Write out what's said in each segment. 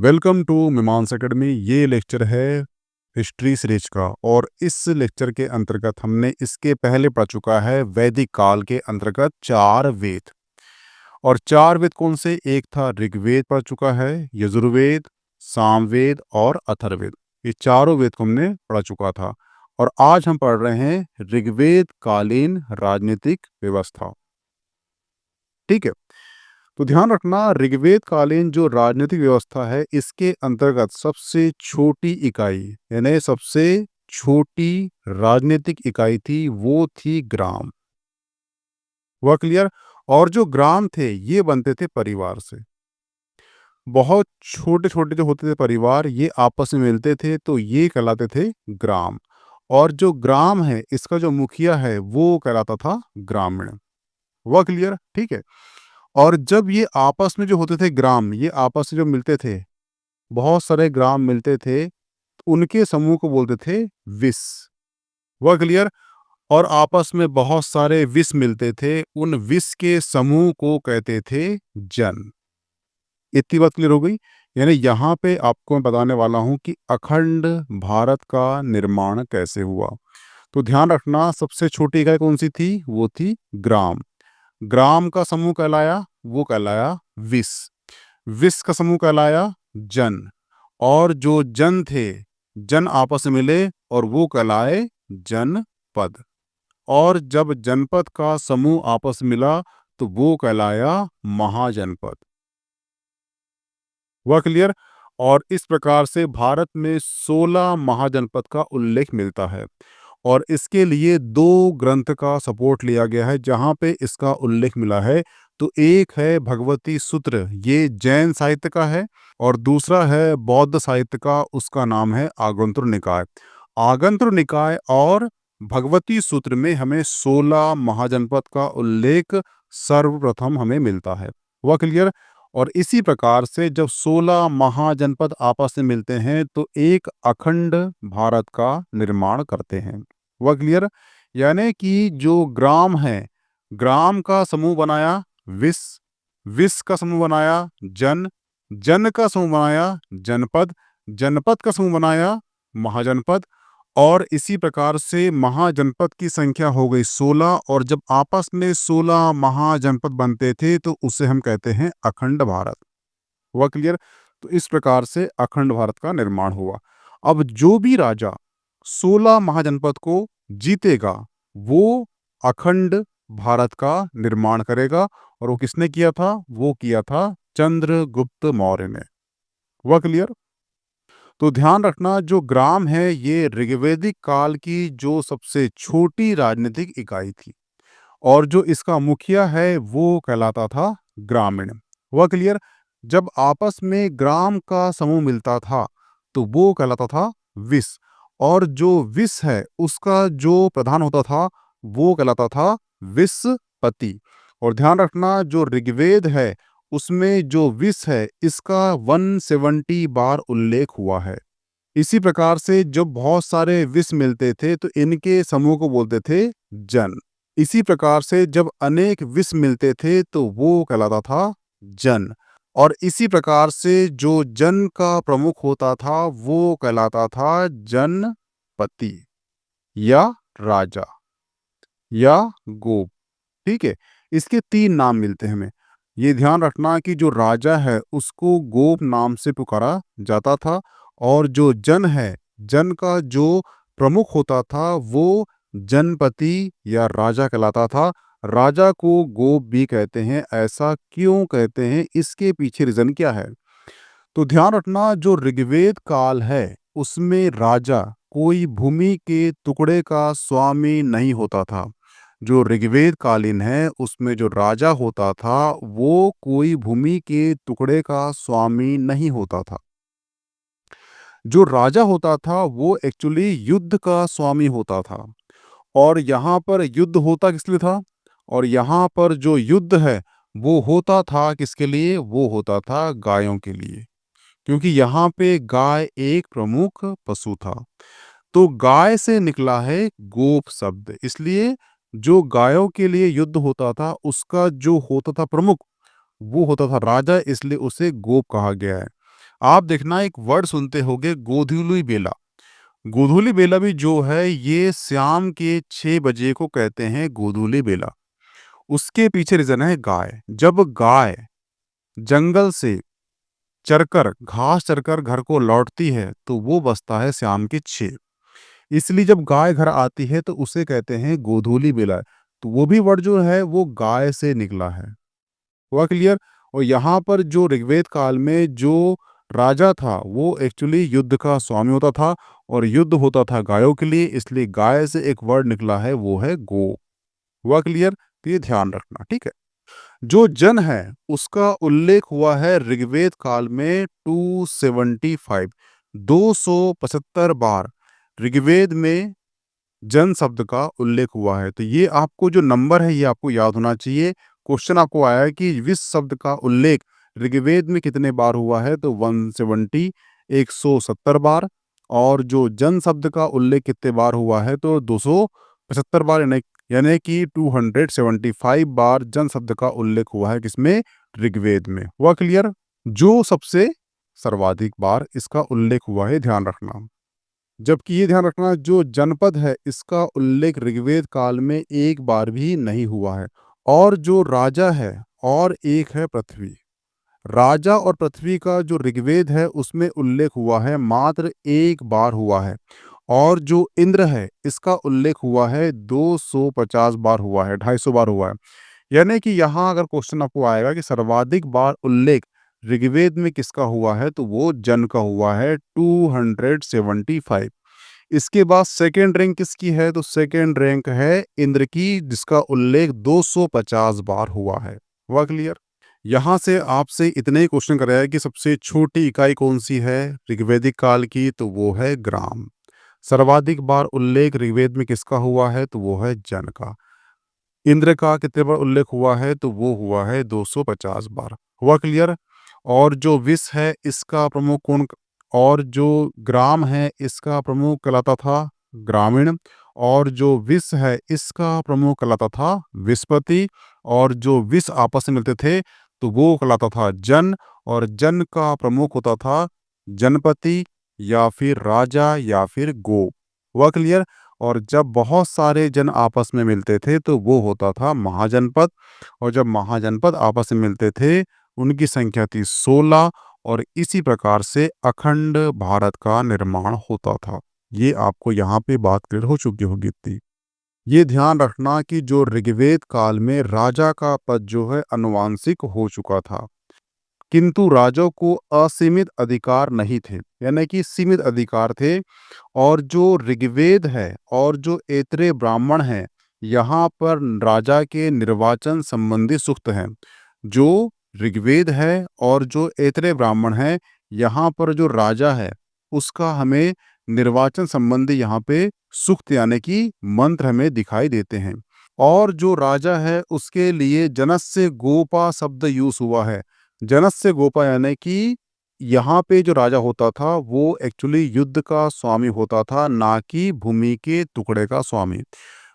Welcome to Mimansa academy. ये lecture है history series का और इस लेक्चर के अंतर्गत हमने इसके पहले पढ़ चुका है वैदिक काल के अंतर्गत चार वेद। और चार वेद कौन से? एक था ऋग्वेद पढ़ चुका है, यजुर्वेद, सामवेद और अथर्ववेद। ये चारों वेद को हमने पढ़ चुका था और आज हम पढ़ रहे हैं ऋग्वेद कालीन राजनीतिक व्यवस्था। ठीक है, तो ध्यान रखना, ऋग्वेद कालीन जो राजनीतिक व्यवस्था है इसके अंतर्गत सबसे छोटी इकाई यानी सबसे छोटी राजनीतिक इकाई थी वो थी ग्राम। वह क्लियर? और जो ग्राम थे ये बनते थे परिवार से। बहुत छोटे छोटे जो होते थे परिवार, ये आपस में मिलते थे तो ये कहलाते थे ग्राम। और जो ग्राम है इसका जो मुखिया है वो कहलाता था ग्रामीण। वह क्लियर? ठीक है। और जब ये आपस में जो होते थे ग्राम, ये आपस में जो मिलते थे, बहुत सारे ग्राम मिलते थे, उनके समूह को बोलते थे विस। वह क्लियर? और आपस में बहुत सारे विस मिलते थे, उन विस के समूह को कहते थे जन। इतनी बात क्लियर हो गई? यानी यहाँ पे आपको मैं बताने वाला हूँ कि अखंड भारत का निर्माण कैसे हुआ। तो ध्यान रखना, सबसे छोटी इकाई कौन सी थी? वो थी ग्राम। ग्राम का समूह कहलाया, वो कहलाया विस। विस का समूह कहलाया जन। और जो जन थे, जन आपस में मिले और वो कहलाए जनपद। और जब जनपद का समूह आपस में मिला तो वो कहलाया महाजनपद। वह क्लियर? और इस प्रकार से भारत में 16 महाजनपद का उल्लेख मिलता है और इसके लिए दो ग्रंथ का सपोर्ट लिया गया है जहां पे इसका उल्लेख मिला है। तो एक है भगवती सूत्र, ये जैन साहित्य का है, और दूसरा है बौद्ध साहित्य का, उसका नाम है आगंतुर निकाय। आगंतुर निकाय और भगवती सूत्र में हमें 16 महाजनपद का उल्लेख सर्वप्रथम हमें मिलता है। वह क्लियर? और इसी प्रकार से जब 16 महाजनपद आपस में मिलते हैं तो एक अखंड भारत का निर्माण करते हैं। वह क्लियर? यानी कि जो ग्राम है, ग्राम का समूह बनाया विस, विस का समूह बनाया जन, जन का समूह बनाया जनपद, जनपद का समूह बनाया महाजनपद। और इसी प्रकार से महाजनपद की संख्या हो गई 16, और जब आपस में 16 महाजनपद बनते थे तो उसे हम कहते हैं अखंड भारत। हुआ क्लियर? तो इस प्रकार से अखंड भारत का निर्माण हुआ। अब जो भी राजा 16 महाजनपद को जीतेगा वो अखंड भारत का निर्माण करेगा। और वो किसने किया था? वो किया था चंद्रगुप्त मौर्य ने। हुआ क्लियर? तो ध्यान रखना, जो ग्राम है ये ऋग्वैदिक काल की जो सबसे छोटी राजनीतिक इकाई थी और जो इसका मुखिया है वो कहलाता था ग्रामीण। हुआ क्लियर? जब आपस में ग्राम का समूह मिलता था तो वो कहलाता था विस, और जो विस है उसका जो प्रधान होता था वो कहलाता था विसपति। और ध्यान रखना, जो ऋग्वेद है उसमें जो विस है इसका 170 बार उल्लेख हुआ है। इसी प्रकार से जब बहुत सारे विस मिलते थे तो इनके समूह को बोलते थे जन। इसी प्रकार से जब अनेक विस मिलते थे तो वो कहलाता था जन। और इसी प्रकार से जो जन का प्रमुख होता था वो कहलाता था जनपति या राजा या गोप। ठीक है, इसके तीन नाम मिलते हैं हमें। ये ध्यान रखना कि जो राजा है उसको गोप नाम से पुकारा जाता था, और जो जन है, जन का जो प्रमुख होता था वो जनपति या राजा कहलाता था। राजा को गोप भी कहते हैं। ऐसा क्यों कहते हैं, इसके पीछे रीजन क्या है? तो ध्यान रखना, जो ऋग्वेद काल है उसमें राजा कोई भूमि के टुकड़े का स्वामी नहीं होता था। जो ऋग्वेद कालीन है उसमें जो राजा होता था वो कोई भूमि के टुकड़े का स्वामी नहीं होता था। जो राजा होता था वो एक्चुअली युद्ध का स्वामी होता था। और यहाँ पर युद्ध होता किस लिए था? और यहाँ पर जो युद्ध है वो होता था किसके लिए? वो होता था गायों के लिए, क्योंकि यहाँ पे गाय एक प्रमुख पशु था। तो गाय से निकला है गोप शब्द, इसलिए जो गायों के लिए युद्ध होता था उसका जो होता था प्रमुख वो होता था राजा, इसलिए उसे गोप कहा गया है। आप देखना एक वर्ड सुनते होगे गोधूली बेला। गोधूली बेला भी जो है ये शाम के 6 बजे को कहते हैं गोधूली बेला। उसके पीछे रीज़न है गाय। जब गाय जंगल से चरकर घास चरकर घर को लौटती है तो वो बजता है शाम के 6। इसलिए जब गाय घर आती है तो उसे कहते हैं गोधूली बेला। तो वो भी वर्ड जो है वो गाय से निकला है। हुआ क्लियर? और यहाँ पर जो ऋग्वेद काल में जो राजा था वो एक्चुअली युद्ध का स्वामी होता था और युद्ध होता था गायों के लिए, इसलिए गाय से एक वर्ड निकला है वो है गो। हुआ क्लियर? तो ये ध्यान रखना, ठीक है। जो जन है उसका उल्लेख हुआ है ऋग्वेद काल में 275, 275 बार ऋग्वेद में जन शब्द का उल्लेख हुआ है। तो ये आपको जो नंबर है ये आपको याद होना चाहिए। क्वेश्चन आपको आया है कि विस शब्द का उल्लेख ऋग्वेद में कितने बार हुआ है, तो 170, 170 बार। और जो जन शब्द का उल्लेख कितने बार हुआ है, तो 275 बार, यानी कि 275 बार जन शब्द का उल्लेख हुआ है किसमें, ऋग्वेद में। हुआ क्लियर? जो सबसे सर्वाधिक बार इसका उल्लेख हुआ है, ध्यान रखना। जबकि ये ध्यान रखना जो जनपद है इसका उल्लेख ऋग्वेद काल में एक बार भी नहीं हुआ है। और जो राजा है और एक है पृथ्वी। राजा और पृथ्वी का जो ऋग्वेद है उसमें उल्लेख हुआ है मात्र एक बार हुआ है। और जो इंद्र है इसका उल्लेख हुआ है 250 बार हुआ है, 250 बार हुआ है। यानी कि यहाँ अगर क्वेश्चन आपको आएगा कि सर्वाधिक बार उल्लेख ऋग्वेद में किसका हुआ है, तो वो जन का हुआ है 275। इसके बाद सेकेंड रैंक किसकी है, तो सेकेंड रैंक है इंद्र की, जिसका उल्लेख 250 बार हुआ है। हुआ क्लियर? यहाँ से आपसे इतने ही क्वेश्चन कराया है कि सबसे छोटी इकाई कौन सी है ऋग्वैदिक काल की, तो वो है ग्राम। सर्वाधिक बार उल्लेख ऋग्वेद में किसका हुआ है, तो वो है जन का। इंद्र का कितने बार उल्लेख हुआ है, तो वो हुआ है 250 बार। हुआ क्लियर? और जो विष है इसका प्रमुख कौन, और जो ग्राम है इसका प्रमुख कहलाता था ग्रामीण। और जो विष है इसका प्रमुख कहलाता था विस्पति। और जो विष आपस में मिलते थे तो वो कहलाता था जन। और जन का प्रमुख होता था जनपति या फिर राजा या फिर गो। हुआ क्लियर? और जब बहुत सारे जन आपस में मिलते थे तो वो होता था महाजनपद। और जब महाजनपद आपस में मिलते थे उनकी संख्या थी 16। और इसी प्रकार से अखंड भारत का निर्माण होता था। ये आपको यहाँ पे बात क्लियर हो चुकी होगी इतनी। ये ध्यान रखना कि जो ऋग्वेद काल में राजा का पद जो है अनुवांशिक हो चुका था, किंतु राजाओं को असीमित अधिकार नहीं थे, यानी कि सीमित अधिकार थे। और जो ऋग्वेद है और जो ऐतरेय ब्राह्मण है, यहाँ पर राजा के निर्वाचन संबंधी सूक्त हैं। जो ऋग्वेद है और जो ऐतरेय ब्राह्मण है, यहाँ पर जो राजा है उसका हमें निर्वाचन संबंधी यहाँ पे सूक्त यानी कि मंत्र हमें दिखाई देते हैं। और जो राजा है उसके लिए जनस्य गोपा शब्द यूज हुआ है। जनस्य गोपा यानी कि यहाँ पे जो राजा होता था वो एक्चुअली युद्ध का स्वामी होता था, ना कि भूमि के टुकड़े का स्वामी।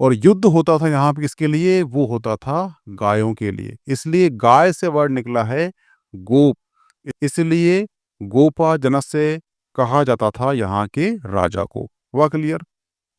और युद्ध होता था यहाँ पे किसके लिए, वो होता था गायों के लिए, इसलिए गाय से वर्ड निकला है गोप। इसलिए गोपा जनस्य कहा जाता था यहाँ के राजा को। हुआ क्लियर?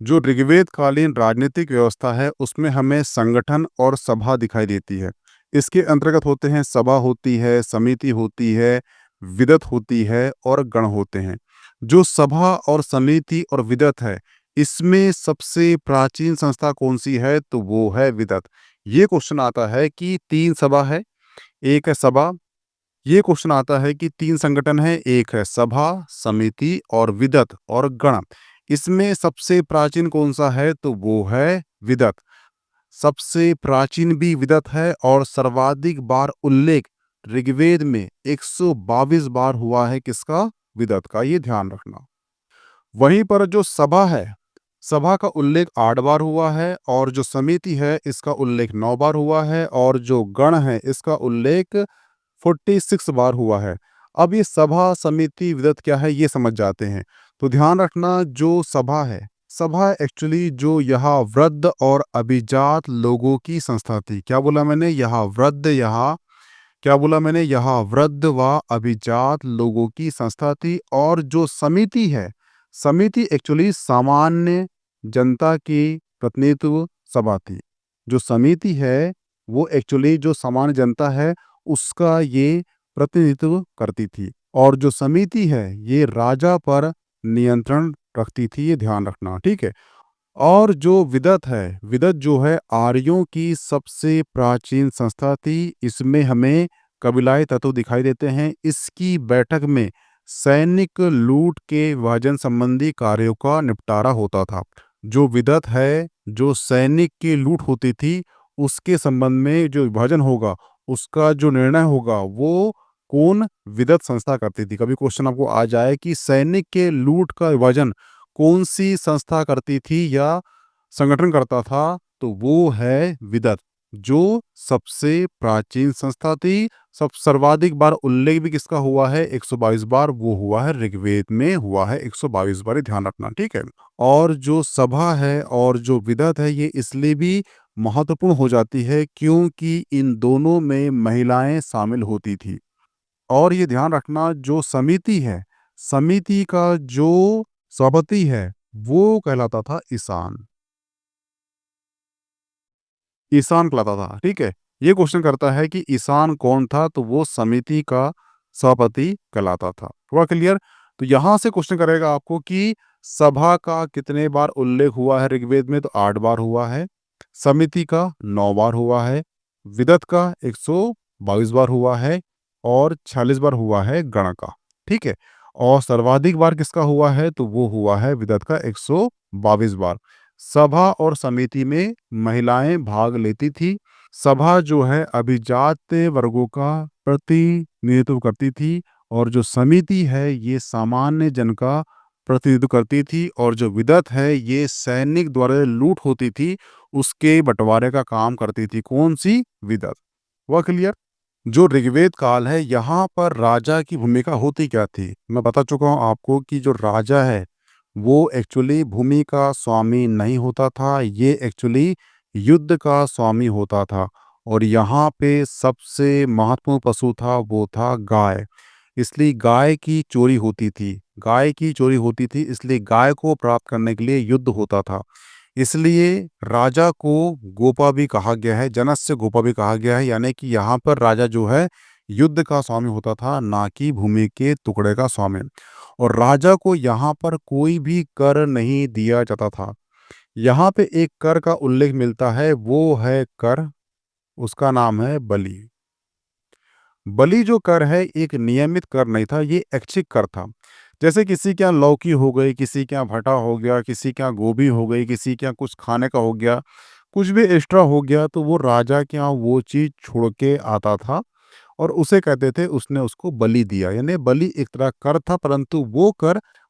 जो ऋग्वेद कालीन राजनीतिक व्यवस्था है उसमें हमें संगठन और सभा दिखाई देती है। इसके अंतर्गत होते हैं सभा होती है, समिति होती है, विदत होती है और गण होते हैं। जो सभा और समिति और विदत है इसमें सबसे प्राचीन संस्था कौन सी है, तो वो है विदत। ये क्वेश्चन आता है कि तीन सभा है, एक है सभा। ये क्वेश्चन आता है कि तीन संगठन है, एक है सभा, समिति और विदत और गण। इसमें सबसे प्राचीन कौन सा है, तो वो है विदत। सबसे प्राचीन भी विदत है और सर्वाधिक बार उल्लेख ऋग्वेद में 122 बार हुआ है किसका, विदत का। ये ध्यान रखना। वहीं पर जो सभा है, सभा का उल्लेख 8 बार हुआ है। और जो समिति है इसका उल्लेख 9 बार हुआ है। और जो गण है इसका उल्लेख 46 बार हुआ है। अब ये सभा समिति विदत क्या है ये समझ जाते हैं। तो ध्यान रखना जो सभा है, सभा एक्चुअली जो यहाँ वृद्ध और अभिजात लोगों की संस्था थी। क्या बोला मैंने, यहाँ वृद्ध, यहाँ क्या बोला मैंने? यहाँ वृद्ध व अभिजात लोगों की संस्था थी और जो समिति है, समिति एक्चुअली सामान्य जनता की प्रतिनिधित्व सभा थी। जो समिति है, वो एक्चुअली जो सामान्य जनता है, उसका ये प्रतिनिधित्व करती थी और जो समिति है, ये राजा पर नियंत्रण रखती थी, ये ध्यान रखना, ठीक है? और जो विदत है, विदत जो है आर्यों की सबसे प्राचीन संस्था थी। इसमें हमें कबीलाई तत्व दिखाई देते हैं। इसकी बैठक में सैनिक लूट के विभाजन संबंधी कार्यों का निपटारा होता था। जो विदत है, जो सैनिक की लूट होती थी, उसके संबंध में जो विभाजन होगा, उसका जो निर्णय होगा, वो कौन? विदत संस्था करती थी। कभी क्वेश्चन आपको आ जाए कि सैनिक के लूट का विभाजन कौन-सी संस्था करती थी या संगठन करता था, तो वो है विदत, जो सबसे प्राचीन संस्था थी। सब सर्वाधिक बार उल्लेख भी किसका हुआ है? 122 बार, वो हुआ है ऋग्वेद में हुआ है 122 बार, ये ध्यान रखना, ठीक है? और जो सभा है और जो विदत है, ये इसलिए भी महत्वपूर्ण हो जाती है क्योंकि इन दोनों में महिलाएँ शामिल होती थी। और ये ध्यान रखना, जो समिति है, समिति का जो सभापति है, वो कहलाता था ईशान। ईशान कहलाता था, ठीक है? ये क्वेश्चन करता है कि ईशान कौन था? तो वो समिति का सभापति कहलाता था। हुआ क्लियर? तो यहाँ से क्वेश्चन करेगा आपको कि सभा का कितने बार उल्लेख हुआ है ऋग्वेद में? तो 8 बार हुआ है। समिति का 9 बार हुआ है। विदत का 122 बार हुआ है और 46 बार हुआ है गण का, ठीक है? और सर्वाधिक बार किसका हुआ है? तो वो हुआ है विदत का 122 बार। सभा और समिति में महिलाएं भाग लेती थी। सभा जो है अभिजात वर्गों का प्रतिनिधित्व करती थी और जो समिति है ये सामान्य जन का प्रतिनिधित्व करती थी और जो विदत है ये सैनिक द्वारा लूट होती थी उसके बंटवारे का काम करती थी। कौन सी? विदत। हुआ क्लियर? जो ऋग्वेद काल है, यहाँ पर राजा की भूमिका होती क्या थी? मैं बता चुका हूँ आपको कि जो राजा है, वो एक्चुअली भूमि का स्वामी नहीं होता था, ये एक्चुअली युद्ध का स्वामी होता था। और यहाँ पे सबसे महत्वपूर्ण पशु था, वो था गाय। इसलिए गाय की चोरी होती थी। गाय की चोरी होती थी, इसलिए गाय को प्राप्त करने के लिए युद्ध होता था। इसलिए राजा को गोपा भी कहा गया है, जनस्य गोपा भी कहा गया है, यानी कि यहाँ पर राजा जो है युद्ध का स्वामी होता था, ना कि भूमि के टुकड़े का स्वामी। और राजा को यहाँ पर कोई भी कर नहीं दिया जाता था। यहाँ पे एक कर का उल्लेख मिलता है, वो है कर, उसका नाम है बलि। बलि जो कर है एक नियमित कर नहीं था, ये ऐच्छिक कर था। जैसे किसी के यहाँ लौकी हो गई, किसी के यहाँ भटा हो गया, किसी के यहाँ गोभी हो गई, किसी के यहाँ कुछ खाने का हो गया, कुछ भी एक्स्ट्रा हो गया, तो वो राजा के यहाँ वो चीज़ छोड़ के आता था और उसे कहते थे उसने उसको बलि दिया। यानी बलि एक तरह कर था,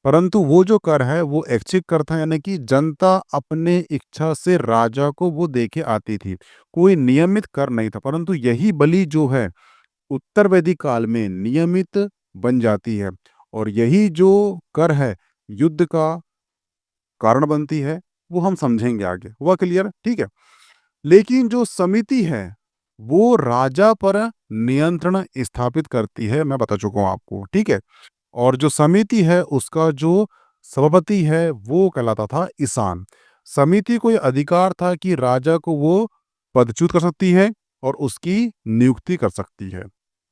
परंतु वो जो कर है वो ऐच्छिक कर था, यानी कि जनता अपने इच्छा से राजा को वो दे के आती थी। कोई नियमित कर नहीं था, परंतु यही बलि जो है उत्तर वैदिक काल में नियमित बन जाती है और यही जो कर है युद्ध का कारण बनती है, वो हम समझेंगे आगे। हुआ क्लियर? ठीक है। लेकिन जो समिति है वो राजा पर नियंत्रण स्थापित करती है, मैं बता चुका हूं आपको, ठीक है। और जो समिति है उसका जो सभापति है वो कहलाता था ईशान। समिति को यह अधिकार था कि राजा को वो पदच्युत कर सकती है और उसकी नियुक्ति कर सकती है।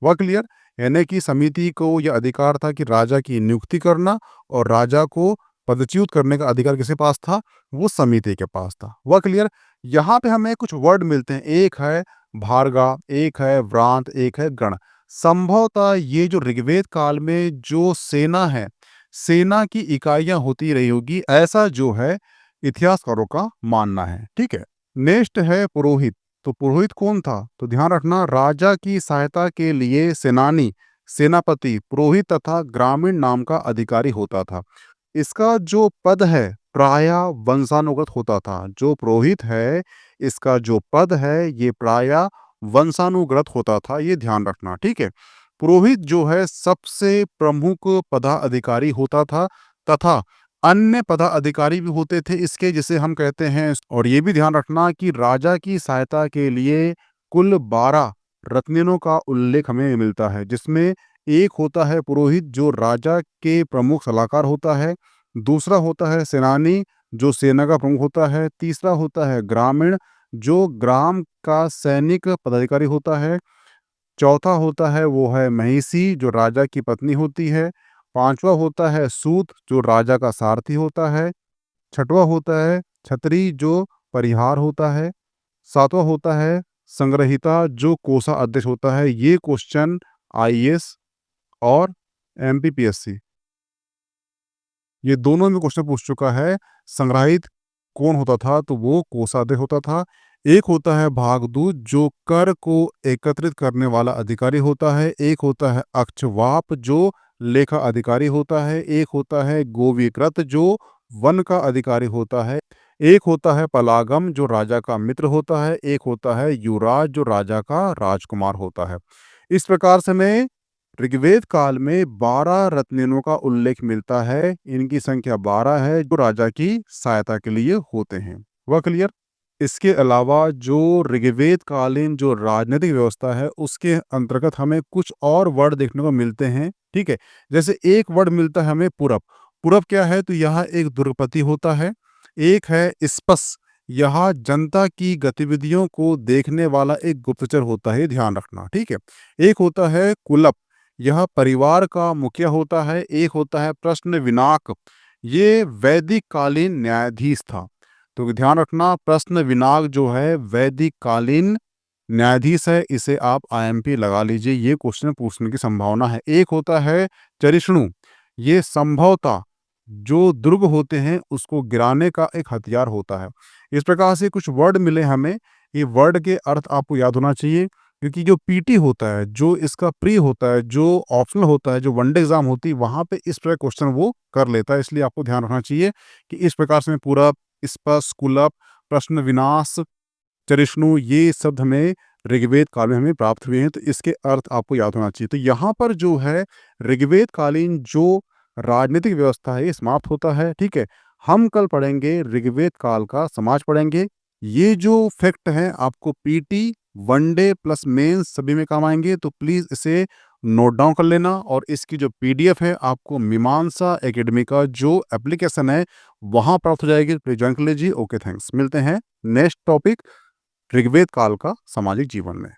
हुआ क्लियर? यानी कि समिति को यह अधिकार था कि राजा की नियुक्ति करना और राजा को पदच्युत करने का अधिकार किसके पास था? वो समिति के पास था। हुआ क्लियर? यहाँ पे हमें कुछ वर्ड मिलते हैं, एक है भार्गा, एक है व्रांत, एक है गण। संभवतः ये जो ऋग्वेद काल में जो सेना है, सेना की इकाइयां होती रही होगी, ऐसा जो है इतिहासकारों का मानना है, ठीक है। नेक्स्ट है पुरोहित। तो पुरोहित कौन था? तो ध्यान रखना, राजा की सहायता के लिए सेनानी, सेनापति, पुरोहित तथा ग्रामीण नाम का अधिकारी होता था। इसका जो पद है प्राय वंशानुगत होता था। जो पुरोहित है, इसका जो पद है ये प्राय वंशानुगत होता था, ये ध्यान रखना, ठीक है। पुरोहित जो है सबसे प्रमुख पदाधिकारी होता था तथा अन्य पदाधिकारी भी होते थे इसके, जिसे हम कहते हैं। और ये भी ध्यान रखना कि राजा की सहायता के लिए कुल 12 रत्निनों का उल्लेख हमें मिलता है, जिसमें एक होता है पुरोहित जो राजा के प्रमुख सलाहकार होता है, दूसरा होता है सेनानी जो सेना का प्रमुख होता है, तीसरा होता है ग्रामीण जो ग्राम का सैनिक पदाधिकारी होता है, चौथा होता है वो है महिषी जो राजा की पत्नी होती है, पांचवा होता है सूत जो राजा का सारथी होता है, छठवां होता है छतरी जो परिहार होता है, सातवां होता है संग्रहिता जो कोषा अध्यक्ष होता है। ये क्वेश्चन आईएएस और एमपीपीएससी ये दोनों में क्वेश्चन पूछ चुका है। संग्रहित कौन होता था? तो वो कोषाध्यक्ष होता था। एक होता है भागदूत जो कर को एकत्रित करने वाला अधिकारी होता है। एक होता है अक्षवाप जो लेखा अधिकारी होता है। एक होता है गोविकृत जो वन का अधिकारी होता है। एक होता है पलागम जो राजा का मित्र होता है। एक होता है युवराज जो राजा का राजकुमार होता है। इस प्रकार से मैं ऋग्वेद काल में 12 रत्निनों का उल्लेख मिलता है। इनकी संख्या 12 है जो राजा की सहायता के लिए होते हैं। वह क्लियर? इसके अलावा जो ऋग्वेद कालीन जो राजनीतिक व्यवस्था है उसके अंतर्गत हमें कुछ और वर्ड देखने को मिलते हैं। ठीक है, जैसे एक वर्ड मिलता है हमें पूरब। पूरब क्या है? तो यहाँ एक दुर्गपति होता है। एक है स्पस, यहाँ जनता की गतिविधियों को देखने वाला एक गुप्तचर होता है, ध्यान रखना। ठीक है, एक होता है कुलप, यह परिवार का मुखिया होता है। एक होता है प्रश्न विनाक, ये वैदिक कालीन न्यायाधीश था। तो ध्यान रखना, प्रश्न विनाक जो है वैदिक कालीन न्यायाधीश है। इसे आप आईएमपी लगा लीजिए, ये क्वेश्चन पूछने की संभावना है। एक होता है चरिष्णु, ये संभवतः जो दुर्ग होते हैं उसको गिराने का एक हथियार होता है। इस प्रकार से कुछ वर्ड मिले हमें। ये वर्ड के अर्थ आपको याद होना चाहिए, क्योंकि जो पीटी होता है, जो इसका प्री होता है, जो ऑप्शनल होता है, जो वनडे एग्जाम होती है, वहां पे इस प्रकार क्वेश्चन वो कर लेता है। इसलिए आपको ध्यान रखना चाहिए कि इस प्रकार से मैं पूरा स्पष्ट कुलप प्रश्न विनाश चरिष्णु ये शब्द हमें ऋग्वेद काल में हमें प्राप्त हुए हैं। तो इसके अर्थ आपको याद होना चाहिए। तो यहाँ पर जो है ऋग्वेद कालीन जो राजनीतिक व्यवस्था है ये समाप्त होता है। ठीक है, हम कल पढ़ेंगे ऋग्वेद काल का समाज पढ़ेंगे। ये जो फैक्ट है आपको पीटी वनडे प्लस मेंस सभी में काम आएंगे, तो प्लीज इसे नोट डाउन कर लेना। और इसकी जो पीडीएफ है आपको मीमांसा एकेडमी का जो एप्लीकेशन है वहां प्राप्त हो जाएगी। प्लीज ज्वाइन कर लीजिए। Okay, thanks. मिलते हैं नेक्स्ट टॉपिक ऋग्वेद काल का सामाजिक जीवन में।